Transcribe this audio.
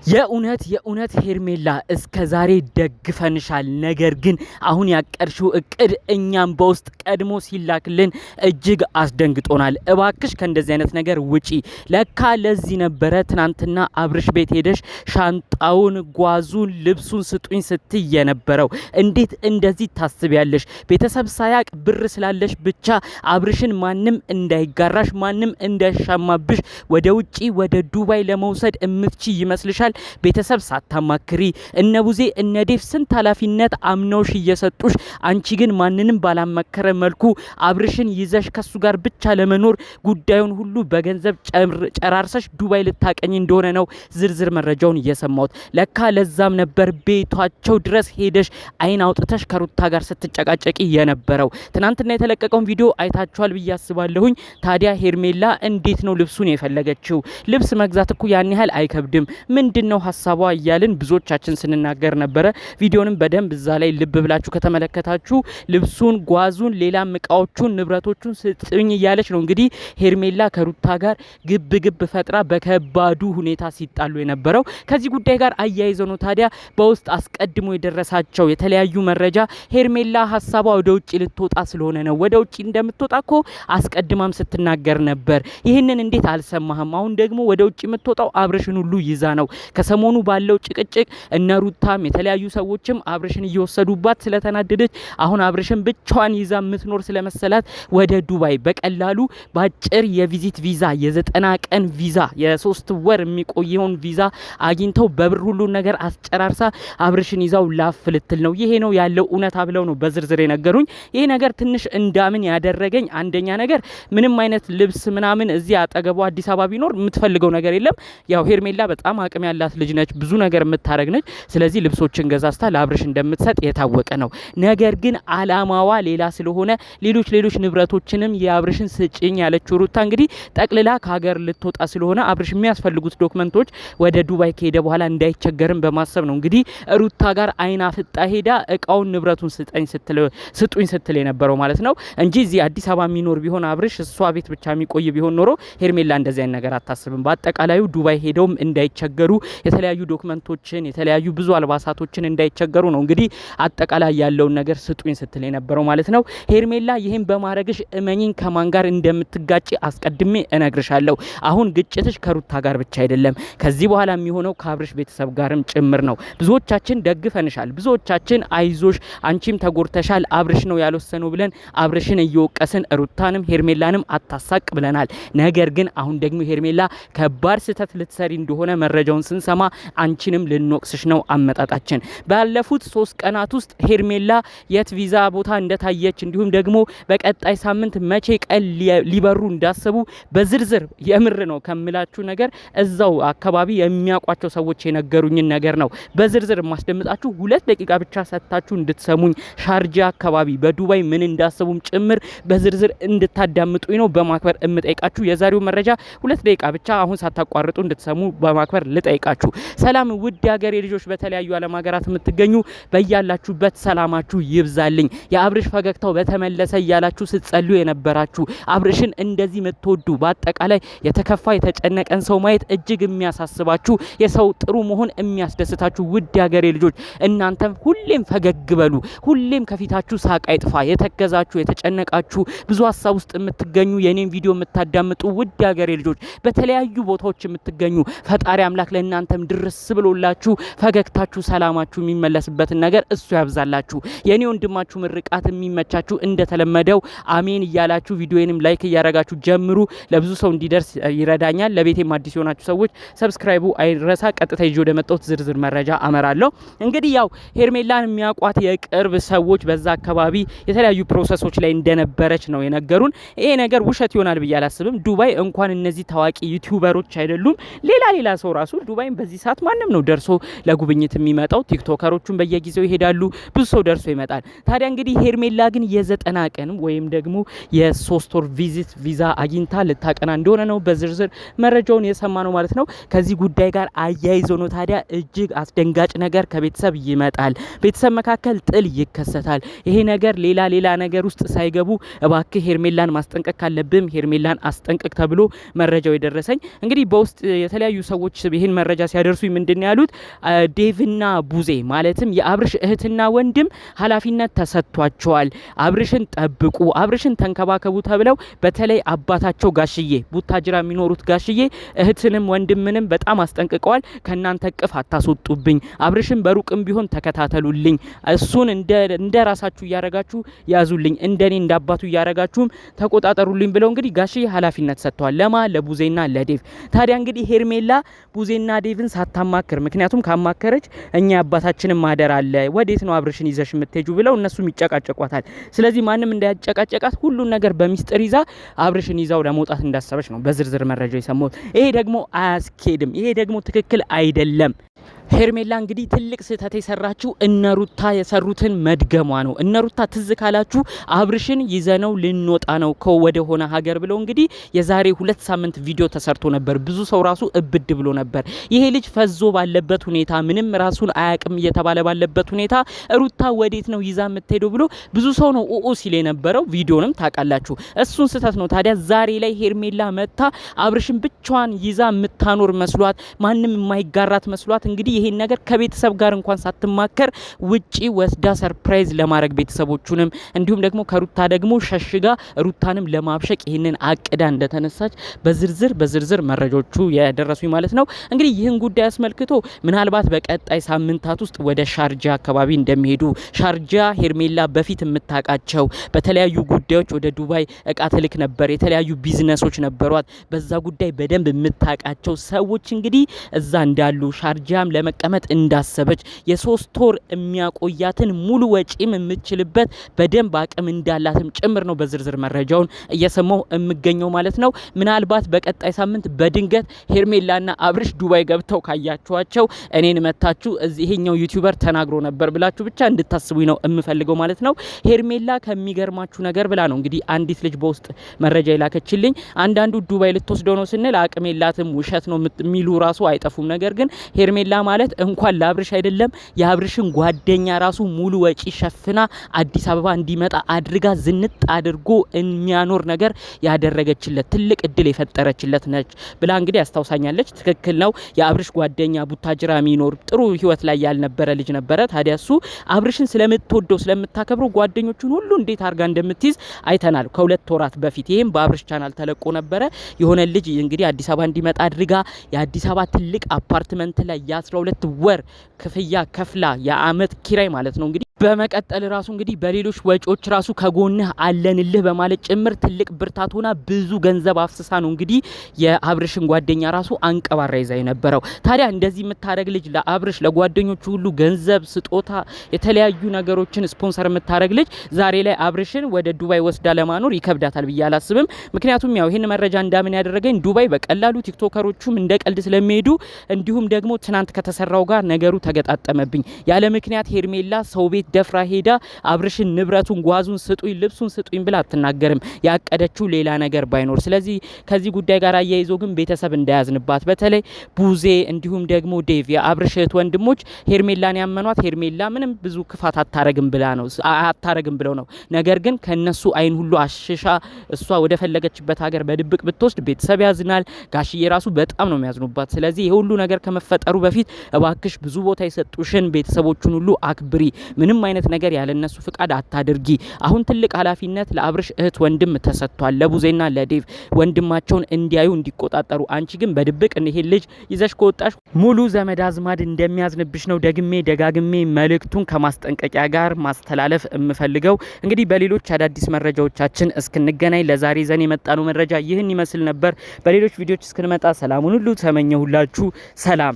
የእውነት ሄርሜላ እስከ ዛሬ ደግፈንሻል። ነገር ግን አሁን ያቀርሽው እቅድ እኛም በውስጥ ቀድሞ ሲላክልን እጅግ አስደንግጦናል። እባክሽ ከእንደዚህ አይነት ነገር ውጪ። ለካ ለዚህ ነበረ ትናንትና አብርሽ ቤት ሄደሽ ሻንጣውን፣ ጓዙን፣ ልብሱን ስጡኝ ስትይ የነበረው። እንዴት እንደዚህ ታስቢያለሽ? ቤተሰብ ሳያቅ ብር ስላለሽ ብቻ አብርሽን ማንም እንዳይጋራሽ፣ ማንም እንዳይሻማብሽ ወደ ውጪ ወደ ዱባይ ለመውሰድ እምትቺ ይመስልሻል? ቤተሰብ ሳታማክሪ እነ ቡዜ እነ ዴፍ ስንት ኃላፊነት አምነውሽ እየሰጡሽ፣ አንቺ ግን ማንንም ባላመከረ መልኩ አብርሽን ይዘሽ ከሱ ጋር ብቻ ለመኖር ጉዳዩን ሁሉ በገንዘብ ጨራርሰሽ ዱባይ ልታቀኝ እንደሆነ ነው ዝርዝር መረጃውን እየሰማሁት። ለካ ለዛም ነበር ቤቷቸው ድረስ ሄደሽ አይን አውጥተሽ ከሩታ ጋር ስትጨቃጨቂ የነበረው። ትናንትና የተለቀቀውን ቪዲዮ አይታችኋል ብዬ አስባለሁኝ። ታዲያ ሄርሜላ እንዴት ነው ልብሱን የፈለገችው? ልብስ መግዛት እኮ ያን ያህል አይከብድም። ምንድነው ሐሳቧ እያልን ብዙዎቻችን ስንናገር ነበረ። ቪዲዮንም በደንብ እዛ ላይ ልብ ብላችሁ ከተመለከታችሁ ልብሱን፣ ጓዙን፣ ሌላም እቃዎቹን፣ ንብረቶቹን ስጥኝ እያለች ነው እንግዲህ ሄርሜላ ከሩታ ጋር ግብ ፈጥራ በከባዱ ሁኔታ ሲጣሉ የነበረው። ከዚህ ጉዳይ ጋር አያይዘው ነው ታዲያ በውስጥ አስቀድሞ የደረሳቸው የተለያዩ መረጃ ሄርሜላ ሐሳቧ ወደ ውጪ ልትወጣ ስለሆነ ነው። ወደ ውጪ እንደምትወጣ እኮ አስቀድማም ስትናገር ነበር። ይህንን እንዴት አልሰማህም? አሁን ደግሞ ወደ ውጪ የምትወጣው አብርሽን ሁሉ ይዛ ነው። ከሰሞኑ ባለው ጭቅጭቅ እነ ሩታም የተለያዩ ሰዎችም አብርሽን እየወሰዱባት ስለተናደደች አሁን አብርሽን ብቻዋን ይዛ የምትኖር ስለመሰላት ወደ ዱባይ በቀላሉ ባጭር የቪዚት ቪዛ የ90 ቀን ቪዛ የ3 ወር የሚቆየውን ቪዛ አግኝተው በብር ሁሉ ነገር አስጨራርሳ አብርሽን ይዛው ላፍ ልትል ነው። ይሄ ነው ያለው እውነታ ብለው ነው በዝርዝር የነገሩኝ። ይሄ ነገር ትንሽ እንዳምን ያደረገኝ አንደኛ ነገር ምንም አይነት ልብስ ምናምን እዚህ አጠገቡ አዲስ አበባ ቢኖር የምትፈልገው ነገር የለም። ያው ሄርሜላ በጣም አቅም ያላት ልጅ ነች፣ ብዙ ነገር የምታረግ ነች። ስለዚህ ልብሶችን ገዛስታ ለአብርሽ እንደምትሰጥ የታወቀ ነው። ነገር ግን አላማዋ ሌላ ስለሆነ ሌሎች ንብረቶችንም የአብርሽን ስጭኝ ያለችው ሩታ እንግዲህ ጠቅልላ ከሀገር ልትወጣ ስለሆነ አብርሽ የሚያስፈልጉት ዶክመንቶች ወደ ዱባይ ከሄደ በኋላ እንዳይቸገርም በማሰብ ነው እንግዲህ ሩታ ጋር አይና ፍጣ ሄዳ እቃውን ንብረቱን ስጡኝ ስትል የነበረው ማለት ነው እንጂ እዚህ አዲስ አበባ የሚኖር ቢሆን አብርሽ እሷ ቤት ብቻ የሚቆይ ቢሆን ኖሮ ሄርሜላ እንደዚህ አይነት ነገር አታስብም። በአጠቃላዩ ዱባይ ሄደውም እንዳይቸገሩ የተለያዩ ዶክመንቶችን የተለያዩ ብዙ አልባሳቶችን እንዳይቸገሩ ነው እንግዲህ አጠቃላይ ያለውን ነገር ስጡኝ ስትል የነበረው ማለት ነው። ሄርሜላ ይሄን በማድረግሽ እመኚኝ ከማን ጋር እንደምትጋጪ አስቀድሜ እነግርሻለሁ። አሁን ግጭትሽ ከሩታ ጋር ብቻ አይደለም፣ ከዚህ በኋላ የሚሆነው ከአብርሽ ቤተሰብ ጋርም ጭምር ነው። ብዙዎቻችን ደግፈንሻል፣ ብዙዎቻችን አይዞሽ አንቺም ተጎርተሻል አብርሽ ነው ያልወሰነው ብለን አብርሽን እየወቀስን ሩታንም ሄርሜላንም አታሳቅ ብለናል። ነገር ግን አሁን ደግሞ ሄርሜላ ከባድ ስህተት ልትሰሪ እንደሆነ መረጃውን ስንሰማ አንቺንም ልንወቅስሽ ነው አመጣጣችን። ባለፉት 3 ቀናት ውስጥ ሄርሜላ የት ቪዛ ቦታ እንደታየች እንዲሁም ደግሞ በቀጣይ ሳምንት መቼ ቀን ሊበሩ እንዳሰቡ በዝርዝር የምር ነው ከምላችሁ ነገር እዛው አካባቢ የሚያውቋቸው ሰዎች የነገሩኝን ነገር ነው በዝርዝር ማስደምጣችሁ። 2 ደቂቃ ብቻ ሰጥታችሁ እንድትሰሙኝ ሻርጃ አካባቢ በዱባይ ምን እንዳሰቡም ጭምር በዝርዝር እንድታዳምጡኝ ነው በማክበር እምጠይቃችሁ። የዛሬው መረጃ 2 ደቂቃ ብቻ አሁን ሳታቋርጡ እንድትሰሙ በማክበር ልጠይቃችሁ። ሰላም ውድ ሀገሬ ልጆች፣ በተለያዩ ዓለም ሀገራት የምትገኙ በያላችሁበት ሰላማችሁ ይብዛልኝ። የአብርሽ ፈገግታው በተመለሰ እያላችሁ ስትጸልዩ የነበራችሁ አብርሽን እንደዚህ የምትወዱ በአጠቃላይ የተከፋ የተጨነቀን ሰው ማየት እጅግ የሚያሳስባችሁ የሰው ጥሩ መሆን የሚያስደስታችሁ ውድ ሀገሬ ልጆች እናንተም ሁሌም ፈገግ በሉ። ሁሌም ከፊታችሁ ሳቅ አይጥፋ። የተገዛችሁ የተጨነቃችሁ ብዙ ሀሳብ ውስጥ የምትገኙ የኔን ቪዲዮ የምታዳምጡ ውድ ሀገሬ ልጆች በተለያዩ ቦታዎች የምትገኙ ፈጣሪ አምላክ ለእናንተም ድርስ ብሎላችሁ ፈገግታችሁ ሰላማችሁ የሚመለስበትን ነገር እሱ ያብዛላችሁ። የኔ ወንድማችሁ ምርቃት የሚመቻችሁ እንደተለመደው አሜን እያላችሁ ቪዲዮዬንም ላይክ እያረጋችሁ ጀምሩ። ለብዙ ሰው እንዲደርስ ይረዳኛል። ለቤቴም አዲስ የሆናችሁ ሰዎች ሰብስክራይቡ አይረሳ። ቀጥታ ይዤ ወደ መጣሁት ዝርዝር መረጃ አመራለሁ። እንግዲህ ያው ሄርሜላን የሚያውቋት የቅርብ ሰዎች በዛ አካባቢ የተለያዩ ፕሮሰሶች ላይ እንደነበረች ነው የነገሩን። ይሄ ነገር ውሸት ይሆናል ብዬ አላስብም። ዱባይ እንኳን እነዚህ ታዋቂ ዩቲዩበሮች አይደሉም ሌላ ሰው ራሱ ዱባይን በዚህ ሰዓት ማንም ነው ደርሶ ለጉብኝት የሚመጣው። ቲክቶከሮቹን በየጊዜው ይሄዳሉ፣ ብዙ ሰው ደርሶ ይመጣል። ታዲያ እንግዲህ ሄርሜላ ግን የ90 ቀን ወይም ደግሞ የ3 ወር ቪዚት ቪዛ አግኝታ ልታቀና እንደሆነ ነው በዝርዝር መረጃውን የሰማ ነው ማለት ነው። ከዚህ ጉዳይ ጋር አያይዞ ነው ታዲያ እጅግ አስደንጋጭ ነገር ከቤተሰብ ይመጣል። ቤተሰብ መካከል ጥል ይከሰታል። ይሄ ነገር ሌላ ነገር ውስጥ ሳይገቡ እባክህ ሄርሜላን ማስጠንቀቅ ካለብም ሄርሜላን አስጠንቀቅ ተብሎ መረጃው የደረሰኝ እንግዲህ በውስጥ የተለያዩ ሰዎች ይሄን መረጃ መረጃ ሲያደርሱኝ ምንድነው ያሉት ዴቭና ቡዜ ማለትም የአብርሽ እህትና ወንድም ኃላፊነት ተሰጥቷቸዋል። አብርሽን ጠብቁ፣ አብርሽን ተንከባከቡ ተብለው በተለይ አባታቸው ጋሽዬ ቡታጅራ የሚኖሩት ጋሽዬ እህትንም ወንድምንም በጣም አስጠንቅቀዋል። ከናንተ ቅፍ አታስወጡብኝ፣ አብርሽን በሩቅም ቢሆን ተከታተሉልኝ፣ እሱን እንደ ራሳችሁ ያረጋችሁ ያዙልኝ፣ እንደኔ እንዳባቱ ያረጋችሁም ተቆጣጠሩልኝ ብለው እንግዲህ ጋሽዬ ኃላፊነት ሰጥተዋል። ለማ ለቡዜና ለዴቭ። ታዲያ እንግዲህ ሄርሜላ ቡዜና ዴቭን ሳታማክር ምክንያቱም ካማከረች እኛ አባታችንን ማደር አለ ወዴት ነው አብርሽን ይዘሽ የምትሄጁ ብለው እነሱም ይጨቃጨቋታል። ስለዚህ ማንም እንዳያጨቃጨቃት ሁሉን ነገር በሚስጥር ይዛ አብርሽን ይዛው ለመውጣት እንዳሰበች ነው በዝርዝር መረጃ የሰማሁት። ይሄ ደግሞ አያስኬድም፣ ይሄ ደግሞ ትክክል አይደለም። ሄርሜላ እንግዲህ ትልቅ ስህተት የሰራችው እነሩታ የሰሩትን መድገሟ ነው። እነሩታ ትዝ ካላችሁ አብርሽን ይዘነው ልንወጣ ነው ወደ ሆነ ሀገር ብለው እንግዲህ የዛሬ 2 ሳምንት ቪዲዮ ተሰርቶ ነበር። ብዙ ሰው ራሱ እብድ ብሎ ነበር። ይሄ ልጅ ፈዞ ባለበት ሁኔታ ምንም ራሱን አያቅም እየተባለ ባለበት ሁኔታ ሩታ ወዴት ነው ይዛ የምትሄደው ብሎ ብዙ ሰው ነው ኦኦ ሲል የነበረው። ቪዲዮንም ታውቃላችሁ። እሱን ስህተት ነው። ታዲያ ዛሬ ላይ ሄርሜላ መታ አብርሽን ብቻዋን ይዛ የምታኖር መስሏት ማንም የማይጋራት መስሏት እንግዲህ ይሄን ነገር ከቤተሰብ ጋር እንኳን ሳትማከር ውጪ ወስዳ ሰርፕራይዝ ለማድረግ ቤተሰቦቹንም እንዲሁም ደግሞ ከሩታ ደግሞ ሸሽጋ ሩታንም ለማብሸቅ ይሄንን አቅዳ እንደተነሳች በዝርዝር መረጃዎቹ ያደረሱኝ ማለት ነው። እንግዲህ ይህን ጉዳይ አስመልክቶ ምናልባት በቀጣይ ሳምንታት ውስጥ ወደ ሻርጃ አካባቢ እንደሚሄዱ ሻርጃ ሄርሜላ በፊት የምታቃቸው በተለያዩ ጉዳዮች ወደ ዱባይ እቃ ትልክ ነበር። የተለያዩ ቢዝነሶች ነበሯት። በዛ ጉዳይ በደንብ የምታቃቸው ሰዎች እንግዲህ እዛ እንዳሉ ሻርጃም ለመቀመጥ እንዳሰበች የ3 ወር የሚያቆያትን ሙሉ ወጪም የምትችልበት በደንብ አቅም እንዳላትም ጭምር ነው በዝርዝር መረጃውን እየሰማው የምገኘው ማለት ነው። ምናልባት በቀጣይ ሳምንት በድንገት ሄርሜላና አብርሽ ዱባይ ገብተው ካያችኋቸው እኔን መታችሁ እዚህኛው ዩቲዩበር ተናግሮ ነበር ብላችሁ ብቻ እንድታስቡኝ ነው የምፈልገው ማለት ነው። ሄርሜላ ከሚገርማችሁ ነገር ብላ ነው እንግዲህ አንዲት ልጅ በውስጥ መረጃ ይላከችልኝ። አንዳንዱ ዱባይ ልትወስደው ነው ስንል አቅም የላትም ውሸት ነው የሚሉ ራሱ አይጠፉም። ነገር ግን ሄርሜላ ማለት እንኳን ለአብርሽ አይደለም የአብርሽን ጓደኛ ራሱ ሙሉ ወጪ ሸፍና አዲስ አበባ እንዲመጣ አድርጋ ዝንጥ አድርጎ የሚያኖር ነገር ያደረገችለት ትልቅ እድል የፈጠረችለት ነች ብላ እንግዲህ ያስታውሳኛለች። ትክክል ነው። የአብርሽ ጓደኛ ቡታጅራ የሚኖር ጥሩ ህይወት ላይ ያልነበረ ልጅ ነበረ። ታዲያ እሱ አብርሽን ስለምትወደው ስለምታከብረው ጓደኞቹን ሁሉ እንዴት አርጋ እንደምትይዝ አይተናል ከ2 ወራት በፊት። ይሄም በአብርሽ ቻናል ተለቆ ነበረ። የሆነ ልጅ እንግዲህ አዲስ አበባ እንዲመጣ አድርጋ የአዲስ አበባ ትልቅ አፓርትመንት ላይ 12 ወር ክፍያ ከፍላ የአመት ኪራይ ማለት ነው እንግዲህ በመቀጠል ራሱ እንግዲህ በሌሎች ወጪዎች ራሱ ከጎንህ አለንልህ በማለት ጭምር ትልቅ ብርታት ሆና ብዙ ገንዘብ አፍስሳ ነው እንግዲህ የአብርሽን ጓደኛ ራሱ አንቀባራ ይዛ የነበረው። ታዲያ እንደዚህ የምታረግ ልጅ ለአብርሽ ለጓደኞቹ ሁሉ ገንዘብ ስጦታ የተለያዩ ነገሮችን ስፖንሰር የምታረግ ልጅ ዛሬ ላይ አብርሽን ወደ ዱባይ ወስዳ ለማኖር ይከብዳታል ብዬ አላስብም። ምክንያቱም ያው ይሄን መረጃ እንዳምን ያደረገኝ ዱባይ በቀላሉ ቲክቶከሮቹም እንደ ቀልድ ስለሚሄዱ እንዲሁም ደግሞ ትናንት ከተሰራው ጋር ነገሩ ተገጣጠመብኝ። ያለ ምክንያት ሄርሜላ ሰው ቤት ደፍራ ሄዳ አብርሽን ንብረቱን ጓዙን ስጡኝ ልብሱን ስጡኝ ብላ አትናገርም ያቀደችው ሌላ ነገር ባይኖር። ስለዚህ ከዚህ ጉዳይ ጋር አያይዞ ግን ቤተሰብ እንዳያዝንባት በተለይ ቡዜ እንዲሁም ደግሞ ዴቭ የአብርሽ እህት ወንድሞች ሄርሜላን ያመኗት ሄርሜላ ምንም ብዙ ክፋት አታረግም ብለው ነው። ነገር ግን ከነሱ አይን ሁሉ አሽሻ እሷ ወደ ፈለገችበት ሀገር በድብቅ ብትወስድ ቤተሰብ ያዝናል። ጋሽዬ ራሱ በጣም ነው የሚያዝኑባት። ስለዚህ ይሄ ሁሉ ነገር ከመፈጠሩ በፊት እባክሽ ብዙ ቦታ የሰጡሽን ቤተሰቦቹን ሁሉ አክብሪ፣ ምንም አይነት ነገር ያለነሱ ፍቃድ አታድርጊ። አሁን ትልቅ ኃላፊነት ለአብርሽ እህት ወንድም ተሰጥቷል፣ ለቡዜና ለዴቭ ወንድማቸውን እንዲያዩ እንዲቆጣጠሩ። አንቺ ግን በድብቅ ይሄን ልጅ ይዘሽ ከወጣሽ ሙሉ ዘመድ አዝማድ እንደሚያዝንብሽ ነው ደጋግሜ መልእክቱን ከማስጠንቀቂያ ጋር ማስተላለፍ የምፈልገው። እንግዲህ በሌሎች አዳዲስ መረጃዎቻችን እስክንገናኝ ለዛሬ ዘን የመጣነው መረጃ ይህን ይመስል ነበር። በሌሎች ቪዲዮዎች እስክንመጣ ሰላሙን ሁሉ ተመኘሁላችሁ። ሰላም።